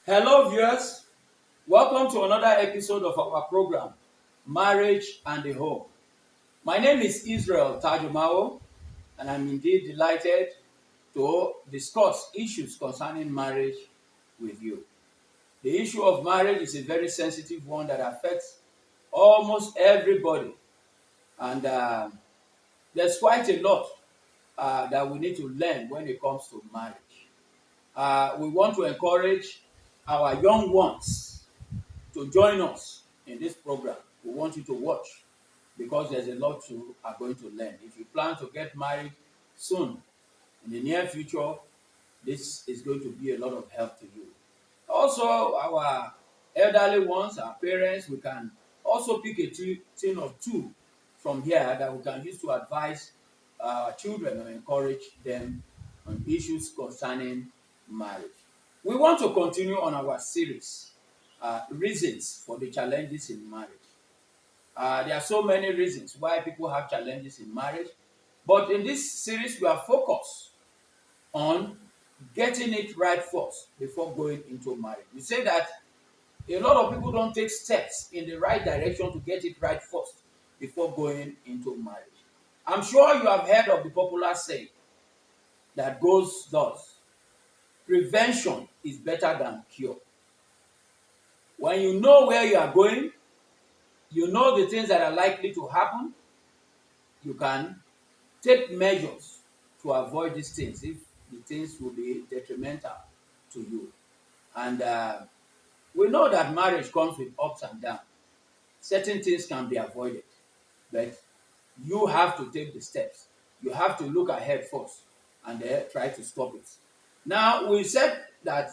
Hello, viewers. Welcome to another episode of our program, Marriage and the Home. My name is Israel Tajumao, and I'm indeed delighted to discuss issues concerning marriage with you. The issue of marriage is a very sensitive one that affects almost everybody, and there's quite a lot that we need to learn when it comes to marriage. We want to encourage our young ones to join us in this program. We want you to watch because there's a lot you are going to learn. If you plan to get married soon, in the near future, this is going to be a lot of help to you. Also, our elderly ones, our parents, we can also pick a thing or two from here that we can use to advise our children and encourage them on issues concerning marriage. We want to continue on our series, reasons for the challenges in marriage. There are so many reasons why people have challenges in marriage, but in this series, we are focused on getting it right first before going into marriage. We say that a lot of people don't take steps in the right direction to get it right first before going into marriage. I'm sure you have heard of the popular saying that goes thus: prevention is better than cure. When you know where you are going, you know the things that are likely to happen, you can take measures to avoid these things if the things will be detrimental to you. And we know that marriage comes with ups and downs. Certain things can be avoided, but you have to take the steps. You have to look ahead first and then try to stop it. Now, we said that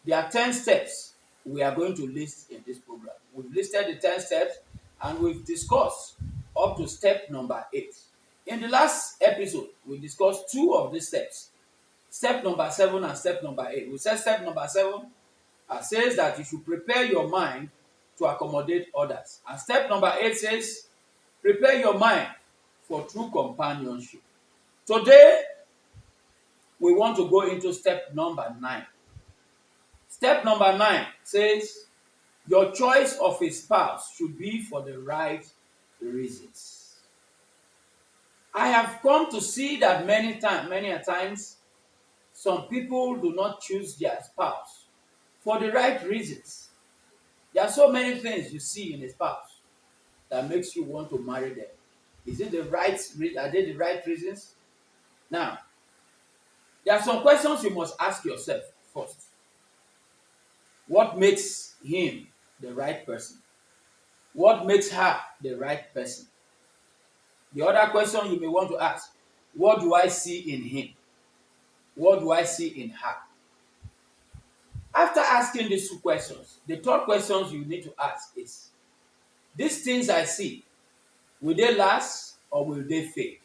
there are 10 steps we are going to list in this program. We've listed the 10 steps and we've discussed up to step number 8. In the last episode, we discussed two of these steps. Step number 7 and step number 8. We said step number 7 says that you should prepare your mind to accommodate others. And step number 8 says, prepare your mind for true companionship. Today, we want to go into step number 9. Step number 9 says, your choice of a spouse should be for the right reasons. I have come to see that many a times, some people do not choose their spouse for the right reasons. There are so many things you see in a spouse that makes you want to marry them. Is it the right? Are they the right reasons? Now, there are some questions you must ask yourself first. What makes him the right person? What makes her the right person? The other question you may want to ask, what do I see in him? What do I see in her? After asking these two questions, the third questions you need to ask is, these things I see, will they last or will they fade?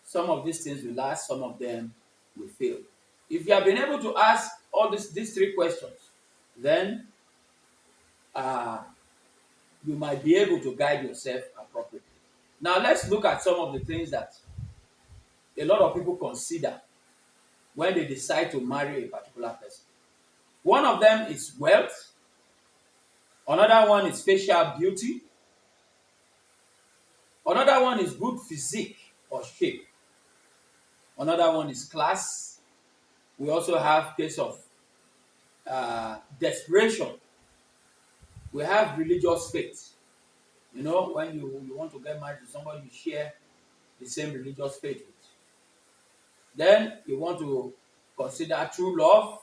Some of these things will last, some of them will fail. If you have been able to ask all these three questions, then you might be able to guide yourself appropriately. Now let's look at some of the things that a lot of people consider when they decide to marry a particular person. One of them is wealth. Another one is facial beauty. Another one is good physique or shape. Another one is class. We also have case of desperation. We have religious faith. You know, when you want to get married to somebody you share the same religious faith with. Then you want to consider true love.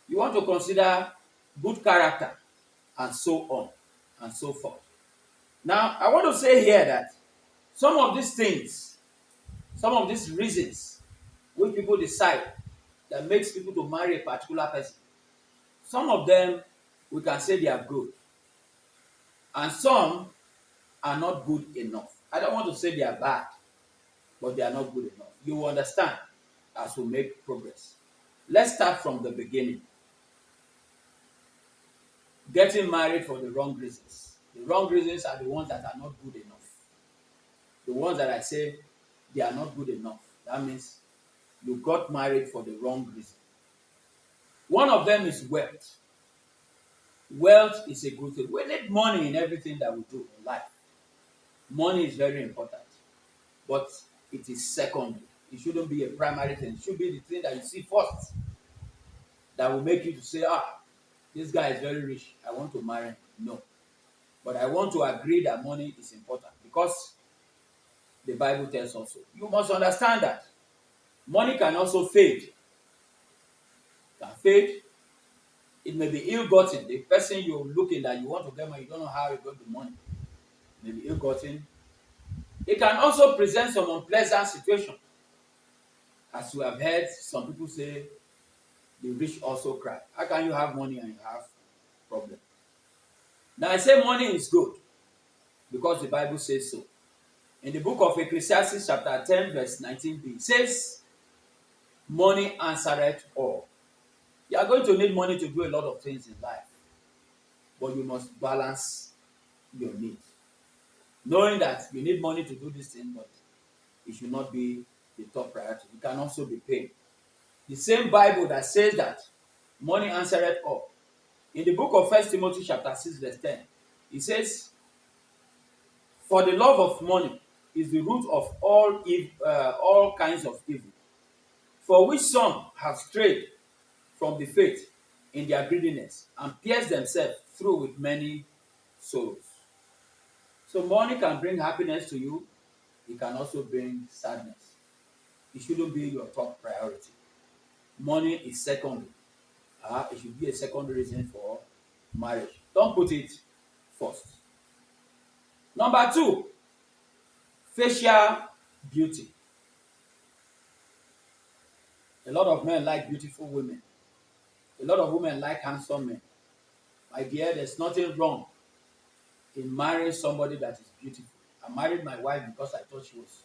You want to consider good character, and so on and so forth. Now, I want to say here that some of these things, some of these reasons which people decide that makes people to marry a particular person, some of them we can say they are good, and some are not good enough. I don't want to say they are bad, but they are not good enough. You will understand as we make progress. Let's start from the beginning. Getting married for the wrong reasons. The wrong reasons are the ones that are not good enough. The ones that I say they are not good enough. That means you got married for the wrong reason. One of them is wealth. Wealth is a good thing. We need money in everything that we do in life. Money is very important, but it is secondary. It shouldn't be a primary thing. It should be the thing that you see first that will make you to say, this guy is very rich. I want to marry him. No. But I want to agree that money is important because the Bible tells us so. You must understand that money can also fade. Can fade. It may be ill-gotten. The person you're looking that you want to get money, you don't know how you got the money. It may be ill-gotten. It can also present some unpleasant situation. As you have heard, some people say, the rich also cry. How can you have money and you have problem? Now I say money is good because the Bible says so. In the book of Ecclesiastes chapter 10 verse 19b, it says, money answereth all. You are going to need money to do a lot of things in life, but you must balance your needs. Knowing that you need money to do this thing, but it should not be the top priority. You can also be paid. The same Bible that says that money answereth all. In the book of 1 Timothy chapter 6 verse 10, it says, for the love of money is the root of all kinds of evil, for which some have strayed from the faith in their greediness and pierced themselves through with many sorrows. So money can bring happiness to you. It can also bring sadness. It shouldn't be your top priority. Money is secondary. It should be a secondary reason for marriage. Don't put it first. Number 2, facial beauty. A lot of men like beautiful women. A lot of women like handsome men. My dear, there's nothing wrong in marrying somebody that is beautiful. I married my wife because I thought she was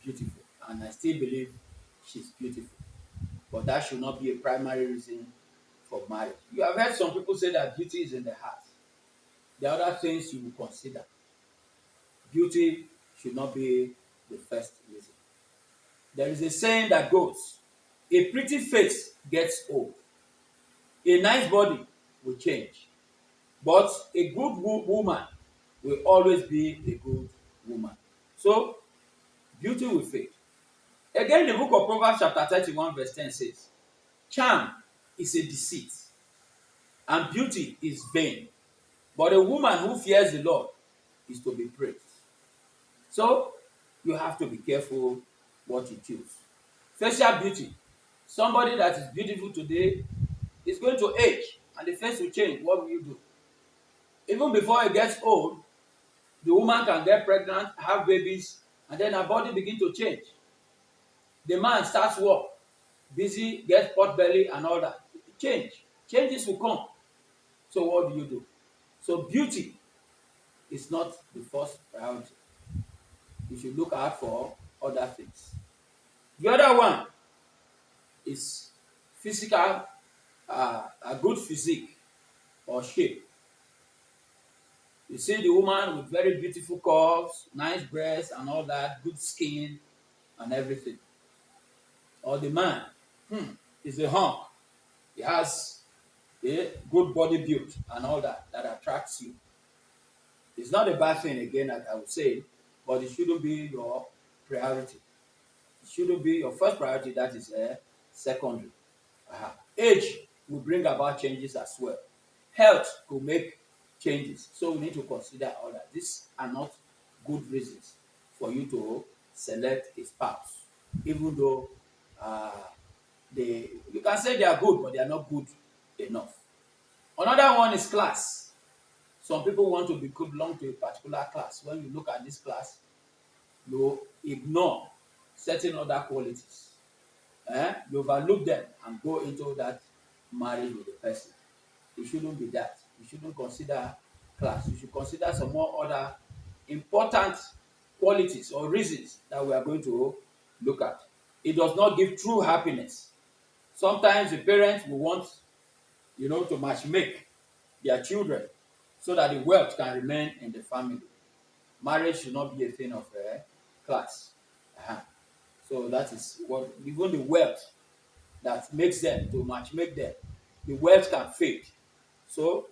beautiful, and I still believe she's beautiful. But that should not be a primary reason for marriage. You have heard some people say that beauty is in the heart. There are other things you will consider. Beauty should not be the first reason. There is a saying that goes, a pretty face gets old. A nice body will change. But a good woman will always be a good woman. So, beauty will fade. Again, the book of Proverbs chapter 31 verse 10 says, charm is a deceit, and beauty is vain. But a woman who fears the Lord is to be praised. So, you have to be careful what you choose. Facial beauty. Somebody that is beautiful today is going to age, and the face will change. What will you do? Even before it gets old, the woman can get pregnant, have babies, and then her body begin to change. The man starts work, busy, gets pot belly and all that. Changes will come. So what do you do? So beauty is not the first priority. You should look out for other things. The other one is physical, a good physique or shape. You see the woman with very beautiful curves, nice breasts and all that, good skin and everything. Or the man is a hunk. He has a good body build and all that attracts you. It's not a bad thing again, like I would say, but it shouldn't be your priority. It shouldn't be your first priority, that is secondary. Age will bring about changes as well. Health will make changes. So we need to consider all that. These are not good reasons for you to select a spouse, even though you can say they are good, but they are not good enough. Another one is class. Some people want to belong to a particular class. When you look at this class, you ignore certain other qualities. You overlook them and go into that marriage with the person. It shouldn't be that. You shouldn't consider class. You should consider some more other important qualities or reasons that we are going to look at. It does not give true happiness. Sometimes the parents will want, to matchmake their children so that the wealth can remain in the family. Marriage should not be a thing of class. So that is what, even the wealth that makes them to matchmake them the wealth can fade. So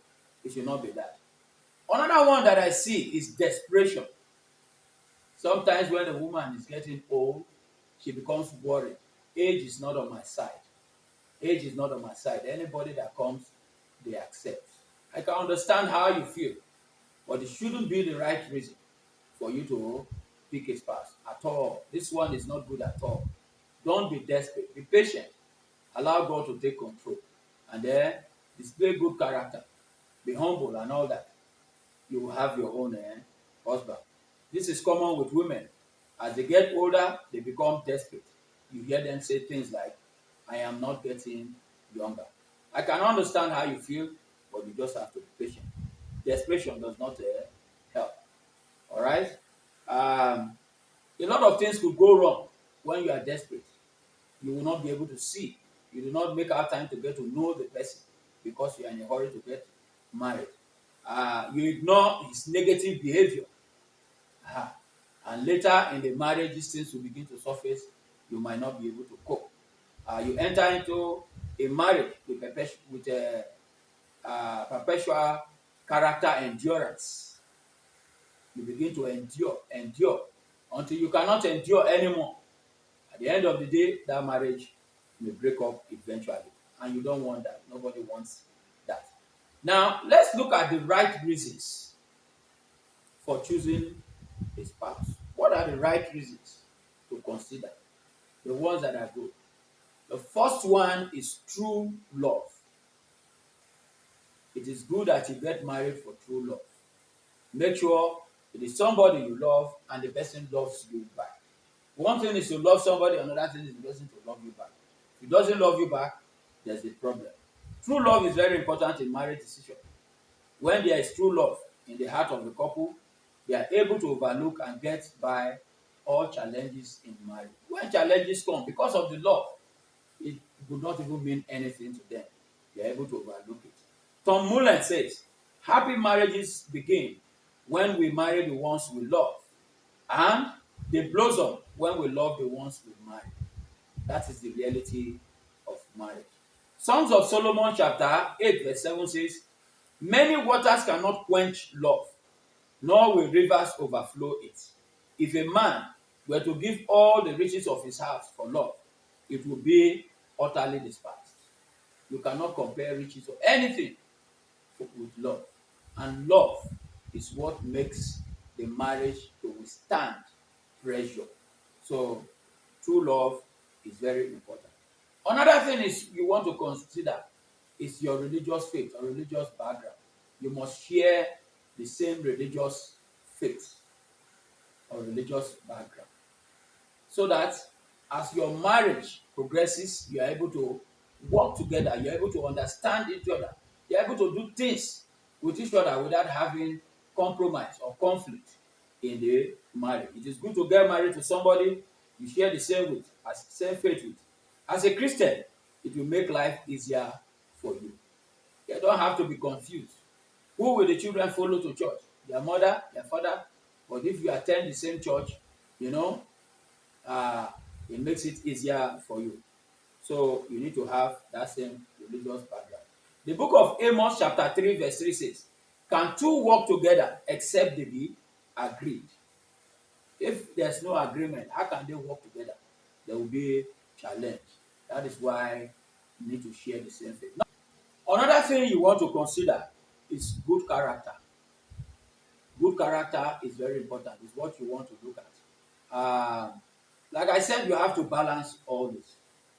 it should not be that. Another one that I see is desperation. Sometimes when a woman is getting old, she becomes worried. Age is not on my side. Age is not on my side. Anybody that comes, they accept. I can understand how you feel, but it shouldn't be the right reason for you to pick a spouse at all. This one is not good at all. Don't be desperate. Be patient. Allow God to take control. And then display good character. Be humble and all that. You will have your own husband. This is common with women. As they get older, they become desperate. You hear them say things like, I am not getting younger. I can understand how you feel, but you just have to be patient. Desperation does not help. All right? A lot of things could go wrong when you are desperate. You will not be able to see. You do not make out time to get to know the person because you are in a hurry to get married. You ignore his negative behavior. And later in the marriage, these things will begin to surface. You might not be able to cope. You enter into a marriage with a perpetual character endurance. You begin to endure until you cannot endure anymore. At the end of the day, that marriage may break up eventually. And you don't want that. Nobody wants that. Now, let's look at the right reasons for choosing a spouse. What are the right reasons to consider? The ones that are good. The first one is true love. It is good that you get married for true love. Make sure it is somebody you love and the person loves you back. One thing is to love somebody, another thing is the person to love you back. If he doesn't love you back, there's a problem. True love is very important in marriage decision. When there is true love in the heart of the couple, they are able to overlook and get by all challenges in marriage. When challenges come, because of the love, it would not even mean anything to them. They are able to overlook it. Tom Mullen says, happy marriages begin when we marry the ones we love, and they blossom when we love the ones we marry. That is the reality of marriage. Songs of Solomon chapter 8 verse 7 says, many waters cannot quench love, nor will rivers overflow it. If a man were to give all the riches of his house for love, it would be utterly despised. You cannot compare riches or anything with love. And love is what makes the marriage to withstand pressure. So, true love is very important. Another thing is you want to consider is your religious faith or religious background. You must share the same religious faith or religious background, so that as your marriage progresses, you are able to work together, you are able to understand each other, you are able to do things with each other without having compromise or conflict in the marriage. It is good to get married to somebody you share the same faith with. As a Christian, it will make life easier for you. You don't have to be confused. Who will the children follow to church? Their mother, their father? But if you attend the same church, you know, it makes it easier for you. So you need to have that same religious background. The book of Amos chapter 3 verse 3 says, can two walk together except they be agreed? If there's no agreement, how can they work together? There will be a challenge. That is why you need to share the same faith. Now, another thing you want to consider is good character. Good character is very important. It's what you want to look at. Like I said, you have to balance all this.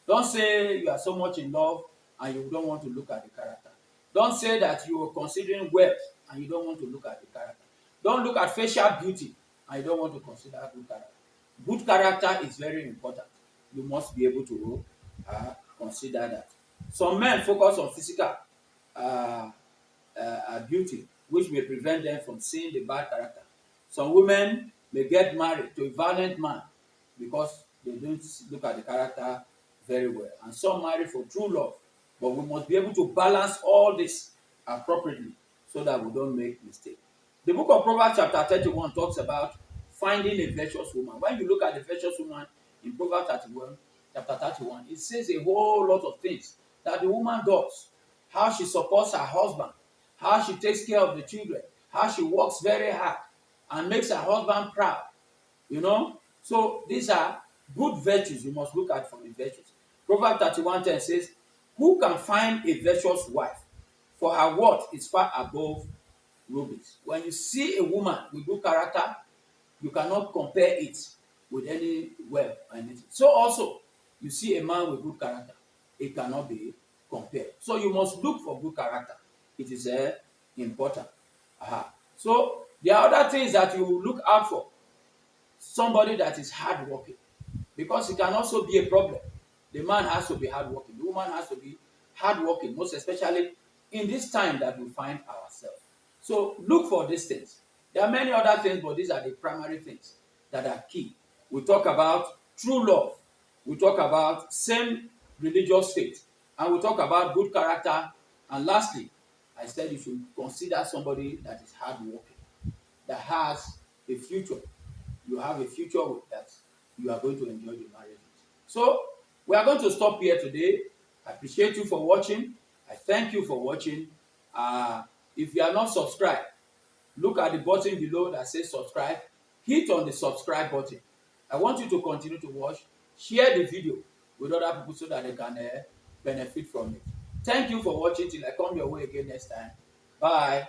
Don't say you are so much in love and you don't want to look at the character. Don't say that you are considering wealth and you don't want to look at the character. Don't look at facial beauty and you don't want to consider good character. Good character is very important. You must be able to consider that. Some men focus on physical beauty, which may prevent them from seeing the bad character. Some women may get married to a violent man because they don't look at the character very well. And some marry for true love. But we must be able to balance all this appropriately so that we don't make mistakes. The book of Proverbs chapter 31 talks about finding a virtuous woman. When you look at the virtuous woman in Proverbs chapter 31, it says a whole lot of things that the woman does. how she supports her husband, how she takes care of the children, how she works very hard and makes her husband proud. You know? So these are good virtues you must look at for the virtues. Proverbs 31:10 says, who can find a virtuous wife? For her worth is far above rubies. When you see a woman with good character, you cannot compare it with any wealth or anything. So also, you see a man with good character, it cannot be compared. So you must look for good character. It is important. So there are other things that you look out for. Somebody that is hardworking, because it can also be a problem. The man has to be hardworking. The woman has to be hardworking, most especially in this time that we find ourselves. So look for these things. There are many other things, but these are the primary things that are key. We talk about true love. We talk about same religious faith. And we talk about good character. And lastly, I said you should consider somebody that is hardworking, that has a future. You have a future with that. You are going to enjoy the marriage. So we are going to stop here today. I appreciate you for watching. I thank you for watching. If you are not subscribed, look at the button below that says subscribe. Hit on the subscribe button. I want you to continue to watch. Share the video with other people so that they can benefit from it. Thank you for watching till I come your way again next time. Bye.